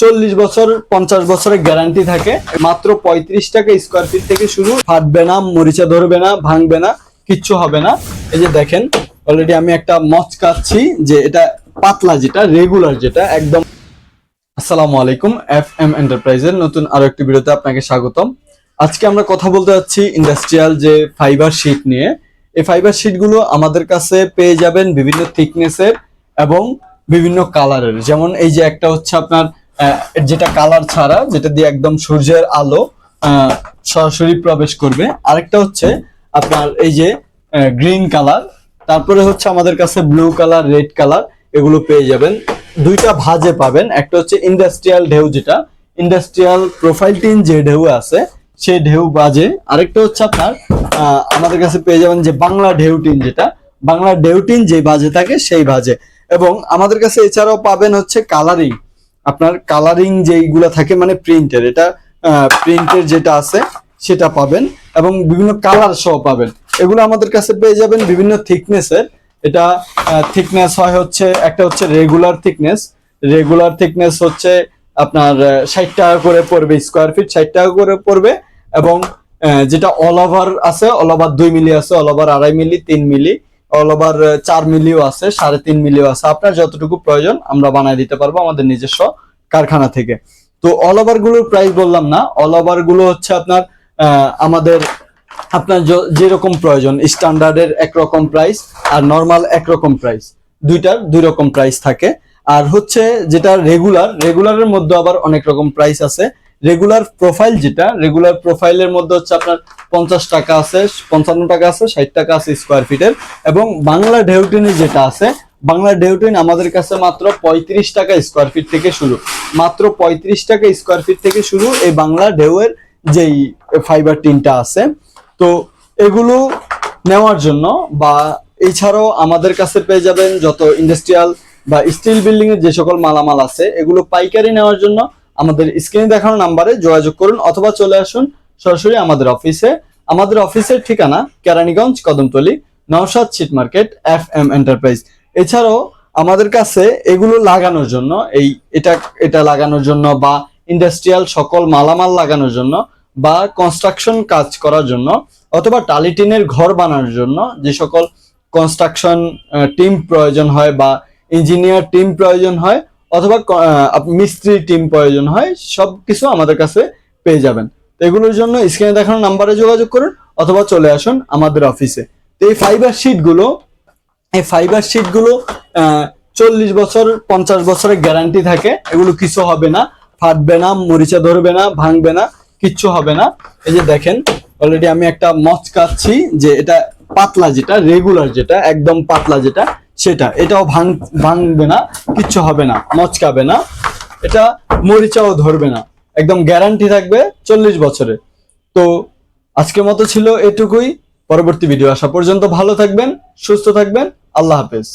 40 বছর 50 বছরের গ্যারান্টি থাকে। মাত্র 35 টাকা স্কোয়ার ফিট থেকে শুরু। ফাটবে না, মরিচা ধরবে না, ভাঙবে না, কিচ্ছু হবে না। এই যে দেখেন, অলরেডি আমি একটা মচকাচ্ছি যে এটা পাতলা, যেটা রেগুলার, যেটা একদম। আসসালামু আলাইকুম, FM এন্টারপ্রাইজের নতুন আরো একটি ভিডিওতে আপনাকে স্বাগতম। আজকে আমরা কথা বলতে যাচ্ছি ইন্ডাস্ট্রিয়াল যে ফাইবার শিট নিয়ে। এই ফাইবার শিট গুলো আমাদের কাছে পেয়ে যাবেন বিভিন্ন থিকনেসের এবং বিভিন্ন কালারের। যেমন এই যে একটা হচ্ছে আপনার যেটা কালার ছাড়া, যেটা দিয়ে একদম সূর্যের আলো সরাসরি প্রবেশ করবে। আরেকটা হচ্ছে আপনার এই যে গ্রিন কালার, তারপরে হচ্ছে আমাদের কাছে ব্লু কালার, রেড কালার, এগুলো পেয়ে যাবেন। দুইটা ভাজে পাবেন, একটা হচ্ছে ইন্ডাস্ট্রিয়াল ঢেউ, যেটা ইন্ডাস্ট্রিয়াল প্রোফাইল টিন যে ঢেউ আছে সেই ঢেউ বাজে। আরেকটা হচ্ছে আপনার আমাদের কাছে পেয়ে যাবেন যে বাংলা ঢেউ টিন, যেটা বাংলা ঢেউ টিন যে বাজে থাকে সেই বাজে। এবং আমাদের কাছে এছাড়াও পাবেন হচ্ছে কালারিং, আপনার কালারিং যেইগুলো থাকে মানে প্রিন্টের, এটা প্রিন্টের যেটা আছে সেটা পাবেন এবং বিভিন্ন কালার সহ পাবেন। এগুলো আমাদের কাছে পেয়ে যাবেন বিভিন্ন থিকনেসের। এটা থিকনেস হয় হচ্ছে, একটা হচ্ছে রেগুলার থিকনেস। রেগুলার থিকনেস হচ্ছে আপনার 60 টাকা করে পড়বে স্কোয়ার ফিট, 60 টাকা করে পড়বে। এবং যেটা অল ওভার আছে, অল ওভার 2 মিলি আছে, অল ওভার 2.5 মিলি, 3 মিলি, অল ওভার 4 মিলিও আছে, 3.5 মিলিও আছে। আপনার যতটুকু প্রয়োজন আমরা বানায় দিতে পারবো আমাদের নিজস্ব কারখানা থেকে। তো অল ওভার গুলোর প্রাইস বললাম না, অল ওভার গুলো হচ্ছে আপনার আমাদের আপনার যেরকম প্রয়োজন, স্ট্যান্ডার্ডের একরকম প্রাইস আর নরমাল একরকম প্রাইস, দুইটার দুই রকম প্রাইস থাকে। আর হচ্ছে যেটা রেগুলার, রেগুলারের মধ্যে আবার অনেক রকম প্রাইস আছে। রেগুলার প্রোফাইল, যেটা রেগুলার প্রোফাইলের মধ্যে হচ্ছে আপনার 50 টাকা আছে, 55 টাকা আছে, 60 টাকা আছে স্কোয়ার ফিটের। এবং বাংলা ঢেউটিনি যেটা আছে, বাংলা ঢেউটিন আমাদের কাছে মাত্র 35 টাকা স্কোয়ার ফিট থেকে শুরু। মাত্র 35 টাকা স্কোয়ার ফিট থেকে শুরু এই বাংলা ঢেউয়ের যেই ফাইবার টিনটা আছে। তো এগুলো নেওয়ার জন্য বা এছাড়াও আমাদের কাছে পেয়ে যাবেন যত ইন্ডাস্ট্রিয়াল বা স্টিল বিল্ডিং এর যে সকল মালামাল আছে, এগুলো পাইকারি নেওয়ার জন্য আমাদের স্ক্রিনে দেখানো নাম্বারে যোগাযোগ করুন অথবা চলে আসুন সরাসরি আমাদের অফিসে। আমাদের অফিসের ঠিকানা Keraniganj, Kadamtali, Naushad Sheet Market, FM Enterprise. এছাড়াও আমাদের কাছে এগুলো লাগানোর জন্য, এটা লাগানোর জন্য বা ইন্ডাস্ট্রিয়াল সকল মালামাল লাগানোর জন্য বা কনস্ট্রাকশন কাজ করার জন্য অথবা টালি টিনের ঘর বানানোর জন্য যে সকল কনস্ট্রাকশন টিম প্রয়োজন হয় বা ইঞ্জিনিয়ার টিম প্রয়োজন হয় অথবা মিস্ত্রি টিম প্রয়োজন হয়, সবকিছু আমাদের কাছে পেয়ে যাবেন। তো এগুলোর জন্য স্ক্রিনে দেখানো নাম্বারে যোগাযোগ করুন অথবা চলে আসুন আমাদের অফিসে। তো এই ফাইবার শিটগুলো 40 বছর 50 বছরের গ্যারান্টি থাকে। এগুলো কিছু হবে না, ফাটবে না, মরিচা ধরবে না, ভাঙবে না, কিচ্ছু হবে না। এই যে দেখেন, অলরেডি আমি একটা মচকাচ্ছি যে এটা পাতলা, যেটা রেগুলার, যেটা একদম পাতলা, যেটা সেটা, এটাও ভাঙবে না, কিচ্ছু হবে না, মচকাবে না, এটা মরিচাও ধরবে না, একদম গ্যারান্টি থাকবে 40 বছরের। তো আজকের মতো ছিল এটুকুই। পরবর্তী ভিডিও আসা পর্যন্ত ভালো থাকবেন, সুস্থ থাকবেন। আল্লাহ হাফেজ।